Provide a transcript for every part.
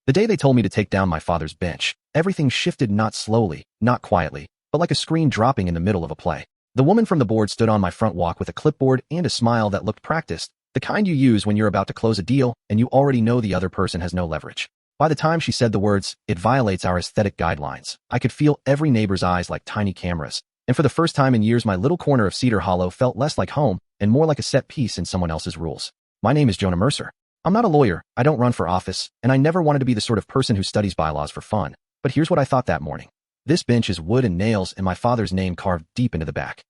The day they told me to take down my father's bench, everything shifted, not slowly, not quietly, but like a screen dropping in the middle of a play. The woman from the board stood on my front walk with a clipboard and a smile that looked practiced, the kind you use when you're about to close a deal and you already know the other person has no leverage. By the time she said the words, "It violates our aesthetic guidelines," I could feel every neighbor's eyes like tiny cameras, and for the first time in years my little corner of Cedar Hollow felt less like home and more like a set piece in someone else's rules. My name is Jonah Mercer. I'm not a lawyer, I don't run for office, and I never wanted to be the sort of person who studies bylaws for fun. But here's what I thought that morning. This bench is wood and nails and my father's name carved deep into the back.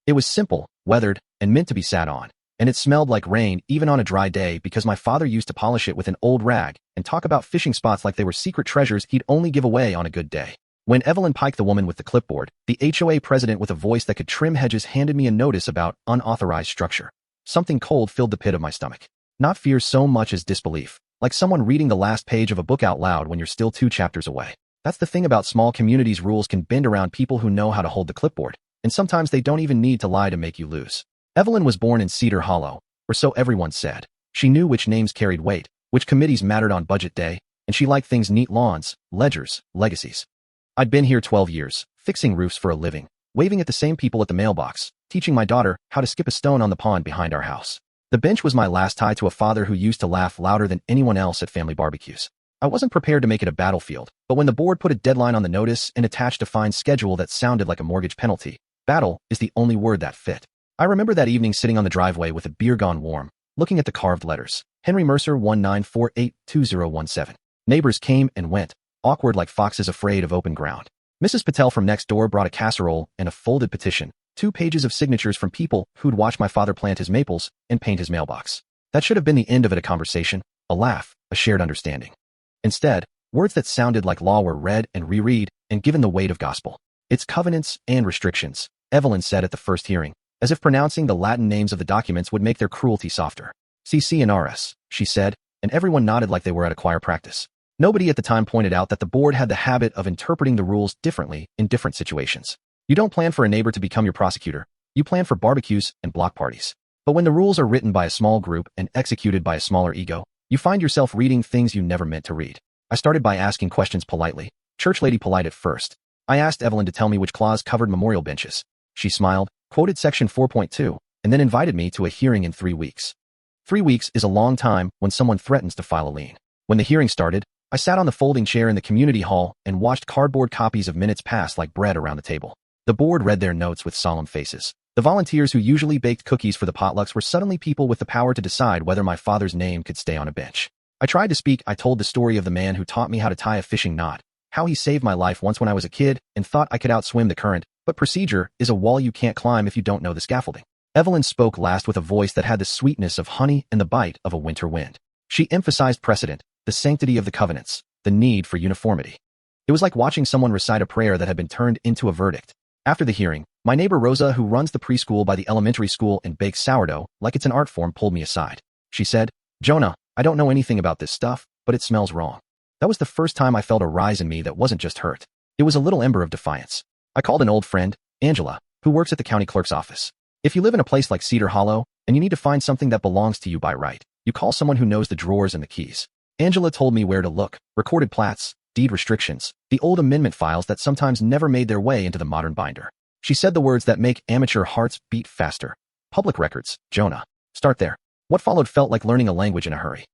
It was simple, weathered, and meant to be sat on, and it smelled like rain even on a dry day because my father used to polish it with an old rag and talk about fishing spots like they were secret treasures he'd only give away on a good day. When Evelyn Pike, the woman with the clipboard, the HOA president with a voice that could trim hedges, handed me a notice about unauthorized structure, something cold filled the pit of my stomach. Not fear so much as disbelief, like someone reading the last page of a book out loud when you're still 2 chapters away. That's the thing about small communities, rules can bend around people who know how to hold the clipboard, and sometimes they don't even need to lie to make you lose. Evelyn was born in Cedar Hollow, or so everyone said. She knew which names carried weight, which committees mattered on budget day, and she liked things neat: lawns, ledgers, legacies. I'd been here 12 years, fixing roofs for a living, waving at the same people at the mailbox, teaching my daughter how to skip a stone on the pond behind our house. The bench was my last tie to a father who used to laugh louder than anyone else at family barbecues. I wasn't prepared to make it a battlefield, but when the board put a deadline on the notice and attached a fine schedule that sounded like a mortgage penalty, battle is the only word that fit. I remember that evening sitting on the driveway with a beer gone warm, looking at the carved letters, Henry Mercer 1948-2017. Neighbors came and went, awkward like foxes afraid of open ground. Mrs. Patel from next door brought a casserole and a folded petition, 2 pages of signatures from people who'd watched my father plant his maples and paint his mailbox. That should have been the end of it, a conversation, a laugh, a shared understanding. Instead, words that sounded like law were read and reread and given the weight of gospel. Its covenants and restrictions, Evelyn said at the first hearing, as if pronouncing the Latin names of the documents would make their cruelty softer. CC and RS, she said, and everyone nodded like they were at a choir practice. Nobody at the time pointed out that the board had the habit of interpreting the rules differently in different situations. You don't plan for a neighbor to become your prosecutor. You plan for barbecues and block parties. But when the rules are written by a small group and executed by a smaller ego, you find yourself reading things you never meant to read. I started by asking questions politely, church lady polite at first. I asked Evelyn to tell me which clause covered memorial benches. She smiled, quoted section 4.2, and then invited me to a hearing in 3 weeks. 3 weeks is a long time when someone threatens to file a lien. When the hearing started, I sat on the folding chair in the community hall and watched cardboard copies of minutes pass like bread around the table. The board read their notes with solemn faces. The volunteers who usually baked cookies for the potlucks were suddenly people with the power to decide whether my father's name could stay on a bench. I tried to speak. I told the story of the man who taught me how to tie a fishing knot, how he saved my life once when I was a kid and thought I could outswim the current, but procedure is a wall you can't climb if you don't know the scaffolding. Evelyn spoke last with a voice that had the sweetness of honey and the bite of a winter wind. She emphasized precedent, the sanctity of the covenants, the need for uniformity. It was like watching someone recite a prayer that had been turned into a verdict. After the hearing, my neighbor Rosa, who runs the preschool by the elementary school and bakes sourdough like it's an art form, pulled me aside. She said, "Jonah, I don't know anything about this stuff, but it smells wrong." That was the first time I felt a rise in me that wasn't just hurt. It was a little ember of defiance. I called an old friend, Angela, who works at the county clerk's office. If you live in a place like Cedar Hollow and you need to find something that belongs to you by right, you call someone who knows the drawers and the keys. Angela told me where to look: recorded plats, deed restrictions, the old amendment files that sometimes never made their way into the modern binder. She said the words that make amateur hearts beat faster. Public records, Jonah. Start there. What followed felt like learning a language in a hurry.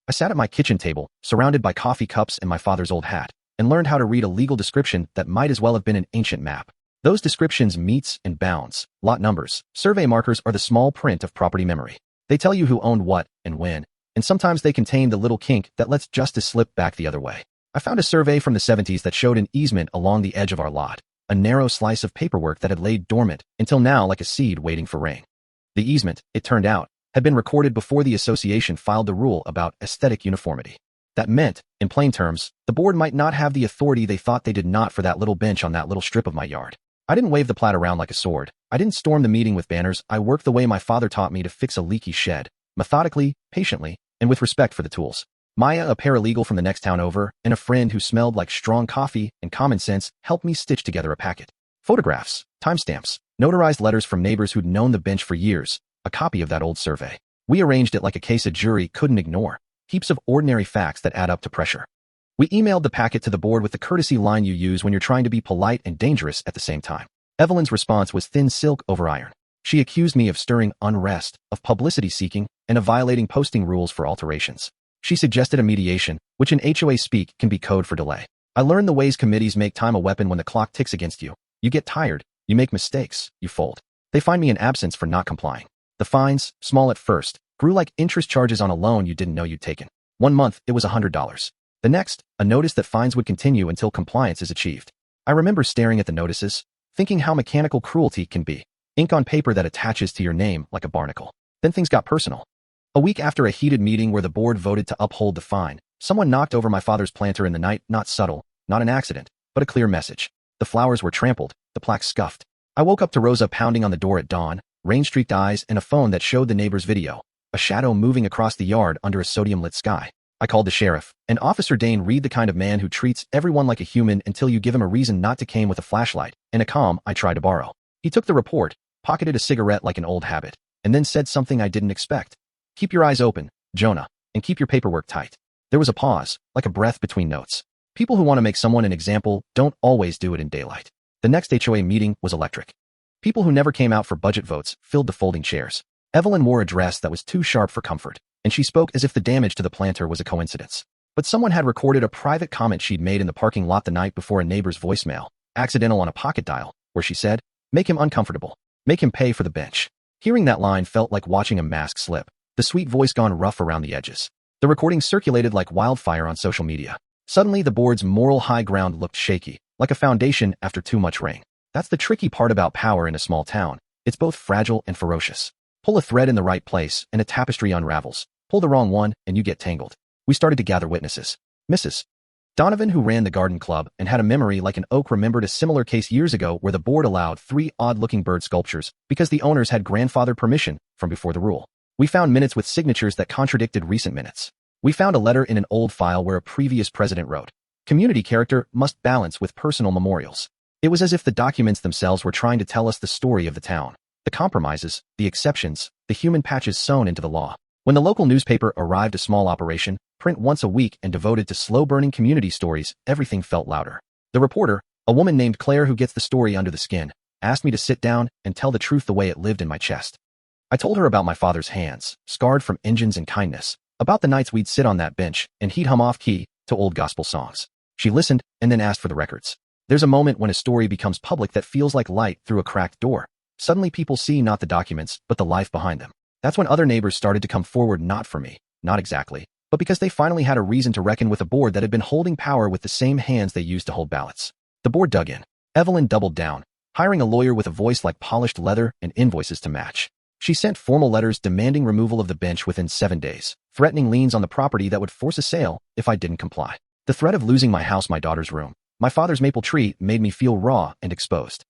I sat at my kitchen table, surrounded by coffee cups and my father's old hat, and learned how to read a legal description that might as well have been an ancient map. Those descriptions, meets and bounds, lot numbers, survey markers are the small print of property memory. They tell you who owned what and when, and sometimes they contain the little kink that lets justice slip back the other way. I found a survey from the 70s that showed an easement along the edge of our lot, a narrow slice of paperwork that had laid dormant until now like a seed waiting for rain. The easement, it turned out, had been recorded before the association filed the rule about aesthetic uniformity. That meant, in plain terms, the board might not have the authority they thought they did not for that little bench on that little strip of my yard. I didn't wave the plat around like a sword. I didn't storm the meeting with banners. I worked the way my father taught me to fix a leaky shed, methodically, patiently, and with respect for the tools. Maya, a paralegal from the next town over, and a friend who smelled like strong coffee and common sense helped me stitch together a packet. Photographs, timestamps, notarized letters from neighbors who'd known the bench for years, a copy of that old survey. We arranged it like a case a jury couldn't ignore, heaps of ordinary facts that add up to pressure. We emailed the packet to the board with the courtesy line you use when you're trying to be polite and dangerous at the same time. Evelyn's response was thin silk over iron. She accused me of stirring unrest, of publicity seeking, and of violating posting rules for alterations. She suggested a mediation, which in HOA speak can be code for delay. I learned the ways committees make time a weapon when the clock ticks against you. You get tired, you make mistakes, you fold. They fined me in absence for not complying. The fines, small at first, grew like interest charges on a loan you didn't know you'd taken. 1 month, it was $100. The next, a notice that fines would continue until compliance is achieved. I remember staring at the notices, thinking how mechanical cruelty can be. Ink on paper that attaches to your name like a barnacle. Then things got personal. A week after a heated meeting where the board voted to uphold the fine, someone knocked over my father's planter in the night, not subtle, not an accident, but a clear message. The flowers were trampled, the plaque scuffed. I woke up to Rosa pounding on the door at dawn, rain-streaked eyes, and a phone that showed the neighbor's video, a shadow moving across the yard under a sodium-lit sky. I called the sheriff, and Officer Dane read the kind of man who treats everyone like a human until you give him a reason not to came with a flashlight, and a calm I tried to borrow. He took the report, pocketed a cigarette like an old habit, and then said something I didn't expect. Keep your eyes open, Jonah, and keep your paperwork tight. There was a pause, like a breath between notes. People who want to make someone an example don't always do it in daylight. The next HOA meeting was electric. People who never came out for budget votes filled the folding chairs. Evelyn wore a dress that was too sharp for comfort, and she spoke as if the damage to the planter was a coincidence. But someone had recorded a private comment she'd made in the parking lot the night before a neighbor's voicemail, accidental on a pocket dial, where she said, "Make him uncomfortable. Make him pay for the bench." Hearing that line felt like watching a mask slip, the sweet voice gone rough around the edges. The recording circulated like wildfire on social media. Suddenly, the board's moral high ground looked shaky, like a foundation after too much rain. That's the tricky part about power in a small town. It's both fragile and ferocious. Pull a thread in the right place, and a tapestry unravels. Pull the wrong one, and you get tangled. We started to gather witnesses. Mrs. Donovan, who ran the garden club and had a memory like an oak, remembered a similar case years ago where the board allowed 3 odd-looking bird sculptures because the owners had grandfathered permission from before the rule. We found minutes with signatures that contradicted recent minutes. We found a letter in an old file where a previous president wrote, "Community character must balance with personal memorials." It was as if the documents themselves were trying to tell us the story of the town, the compromises, the exceptions, the human patches sewn into the law. When the local newspaper arrived, a small operation, print once a week and devoted to slow-burning community stories, everything felt louder. The reporter, a woman named Claire who gets the story under the skin, asked me to sit down and tell the truth the way it lived in my chest. I told her about my father's hands, scarred from engines and kindness, about the nights we'd sit on that bench and he'd hum off-key to old gospel songs. She listened and then asked for the records. There's a moment when a story becomes public that feels like light through a cracked door. Suddenly people see not the documents, but the life behind them. That's when other neighbors started to come forward, not for me, not exactly, but because they finally had a reason to reckon with a board that had been holding power with the same hands they used to hold ballots. The board dug in. Evelyn doubled down, hiring a lawyer with a voice like polished leather and invoices to match. She sent formal letters demanding removal of the bench within 7 days, threatening liens on the property that would force a sale if I didn't comply. The threat of losing my house, my daughter's room, my father's maple tree made me feel raw and exposed.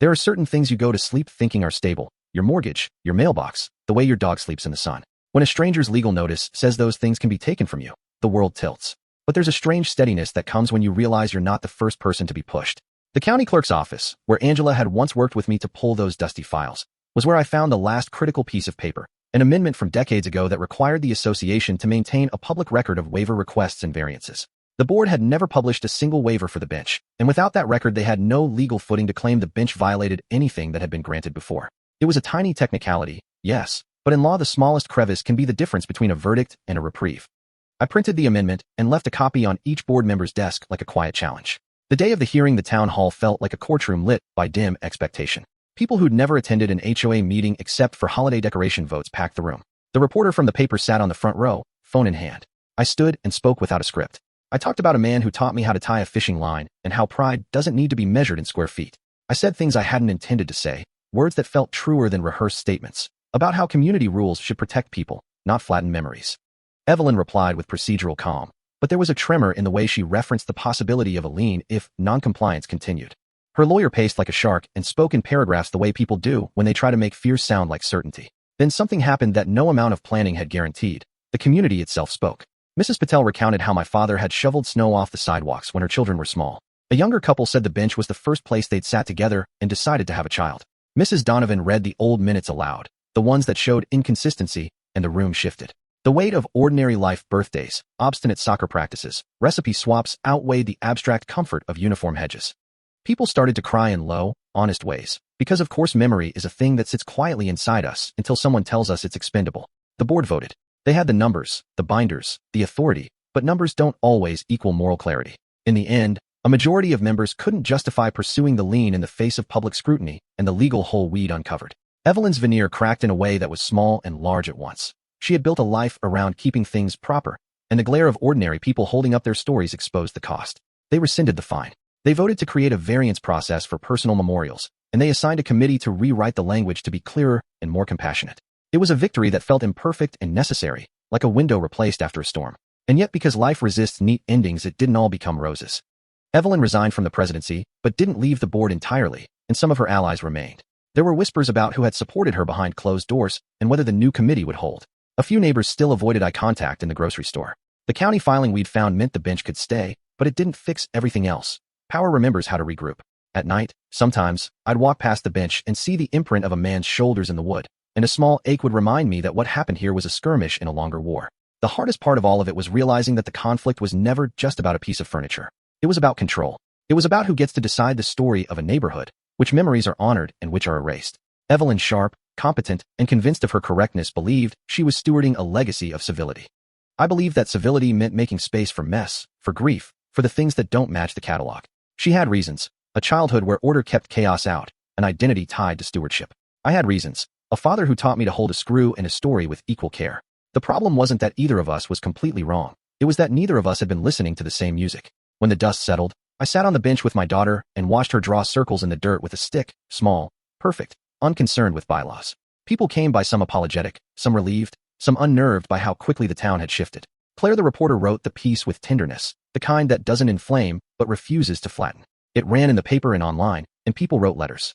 There are certain things you go to sleep thinking are stable: your mortgage, your mailbox, the way your dog sleeps in the sun. When a stranger's legal notice says those things can be taken from you, the world tilts. But there's a strange steadiness that comes when you realize you're not the first person to be pushed. The county clerk's office, where Angela had once worked with me to pull those dusty files, was where I found the last critical piece of paper, an amendment from decades ago that required the association to maintain a public record of waiver requests and variances. The board had never published a single waiver for the bench, and without that record they had no legal footing to claim the bench violated anything that had been granted before. It was a tiny technicality, yes, but in law the smallest crevice can be the difference between a verdict and a reprieve. I printed the amendment and left a copy on each board member's desk like a quiet challenge. The day of the hearing, the town hall felt like a courtroom lit by dim expectation. People who'd never attended an HOA meeting except for holiday decoration votes packed the room. The reporter from the paper sat on the front row, phone in hand. I stood and spoke without a script. I talked about a man who taught me how to tie a fishing line and how pride doesn't need to be measured in square feet. I said things I hadn't intended to say, words that felt truer than rehearsed statements, about how community rules should protect people, not flatten memories. Evelyn replied with procedural calm, but there was a tremor in the way she referenced the possibility of a lien if noncompliance continued. Her lawyer paced like a shark and spoke in paragraphs the way people do when they try to make fears sound like certainty. Then something happened that no amount of planning had guaranteed. The community itself spoke. Mrs. Patel recounted how my father had shoveled snow off the sidewalks when her children were small. A younger couple said the bench was the first place they'd sat together and decided to have a child. Mrs. Donovan read the old minutes aloud, the ones that showed inconsistency, and the room shifted. The weight of ordinary life birthdays, obstinate soccer practices, recipe swaps outweighed the abstract comfort of uniform hedges. People started to cry in low, honest ways, because of course memory is a thing that sits quietly inside us until someone tells us it's expendable. The board voted. They had the numbers, the binders, the authority, but numbers don't always equal moral clarity. In the end, a majority of members couldn't justify pursuing the lien in the face of public scrutiny and the legal whole weed uncovered. Evelyn's veneer cracked in a way that was small and large at once. She had built a life around keeping things proper, and the glare of ordinary people holding up their stories exposed the cost. They rescinded the fine. They voted to create a variance process for personal memorials, and they assigned a committee to rewrite the language to be clearer and more compassionate. It was a victory that felt imperfect and necessary, like a window replaced after a storm. And yet because life resists neat endings, it didn't all become roses. Evelyn resigned from the presidency, but didn't leave the board entirely, and some of her allies remained. There were whispers about who had supported her behind closed doors and whether the new committee would hold. A few neighbors still avoided eye contact in the grocery store. The county filing we'd found meant the bench could stay, but it didn't fix everything else. Power remembers how to regroup. At night, sometimes, I'd walk past the bench and see the imprint of a man's shoulders in the wood, and a small ache would remind me that what happened here was a skirmish in a longer war. The hardest part of all of it was realizing that the conflict was never just about a piece of furniture. It was about control. It was about who gets to decide the story of a neighborhood, which memories are honored and which are erased. Evelyn, sharp, competent, and convinced of her correctness, believed she was stewarding a legacy of civility. I believed that civility meant making space for mess, for grief, for the things that don't match the catalog. She had reasons. A childhood where order kept chaos out, an identity tied to stewardship. I had reasons. A father who taught me to hold a screw and a story with equal care. The problem wasn't that either of us was completely wrong. It was that neither of us had been listening to the same music. When the dust settled, I sat on the bench with my daughter and watched her draw circles in the dirt with a stick, small, perfect, unconcerned with bylaws. People came by, some apologetic, some relieved, some unnerved by how quickly the town had shifted. Claire the reporter wrote the piece with tenderness, the kind that doesn't inflame but refuses to flatten. It ran in the paper and online, and people wrote letters.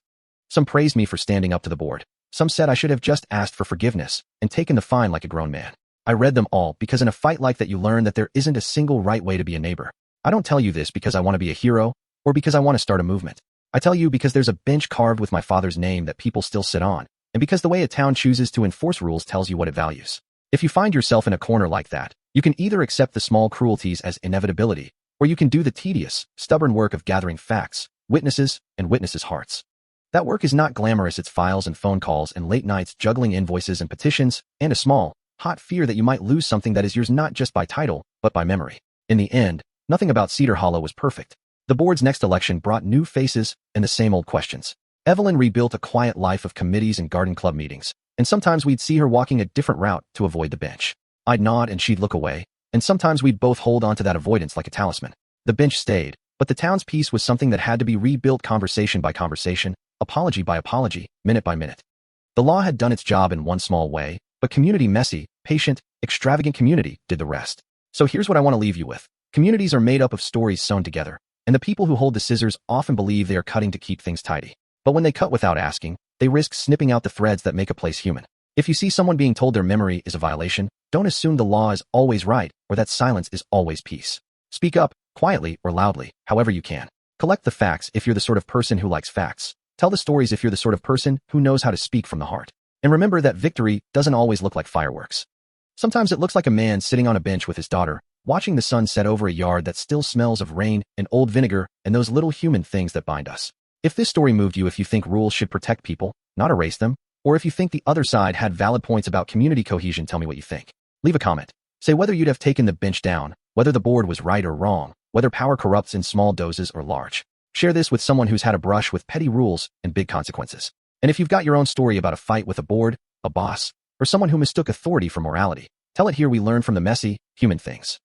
Some praised me for standing up to the board. Some said I should have just asked for forgiveness and taken the fine like a grown man. I read them all because in a fight like that you learn that there isn't a single right way to be a neighbor. I don't tell you this because I want to be a hero or because I want to start a movement. I tell you because there's a bench carved with my father's name that people still sit on, and because the way a town chooses to enforce rules tells you what it values. If you find yourself in a corner like that, you can either accept the small cruelties as inevitability, or you can do the tedious, stubborn work of gathering facts, witnesses, and witnesses' hearts. That work is not glamorous. It's files and phone calls and late nights juggling invoices and petitions, and a small, hot fear that you might lose something that is yours not just by title, but by memory. In the end, nothing about Cedar Hollow was perfect. The board's next election brought new faces and the same old questions. Evelyn rebuilt a quiet life of committees and garden club meetings, and sometimes we'd see her walking a different route to avoid the bench. I'd nod and she'd look away, and sometimes we'd both hold on to that avoidance like a talisman. The bench stayed, but the town's peace was something that had to be rebuilt conversation by conversation, apology by apology, minute by minute. The law had done its job in one small way, but community, messy, patient, extravagant community, did the rest. So here's what I want to leave you with. Communities are made up of stories sewn together, and the people who hold the scissors often believe they are cutting to keep things tidy. But when they cut without asking, they risk snipping out the threads that make a place human. If you see someone being told their memory is a violation, don't assume the law is always right or that silence is always peace. Speak up, quietly or loudly, however you can. Collect the facts if you're the sort of person who likes facts. Tell the stories if you're the sort of person who knows how to speak from the heart. And remember that victory doesn't always look like fireworks. Sometimes it looks like a man sitting on a bench with his daughter, watching the sun set over a yard that still smells of rain and old vinegar and those little human things that bind us. If this story moved you, if you think rules should protect people, not erase them, or if you think the other side had valid points about community cohesion, tell me what you think. Leave a comment. Say whether you'd have taken the bench down, whether the board was right or wrong, whether power corrupts in small doses or large. Share this with someone who's had a brush with petty rules and big consequences. And if you've got your own story about a fight with a board, a boss, or someone who mistook authority for morality, tell it here. We learn from the messy, human things.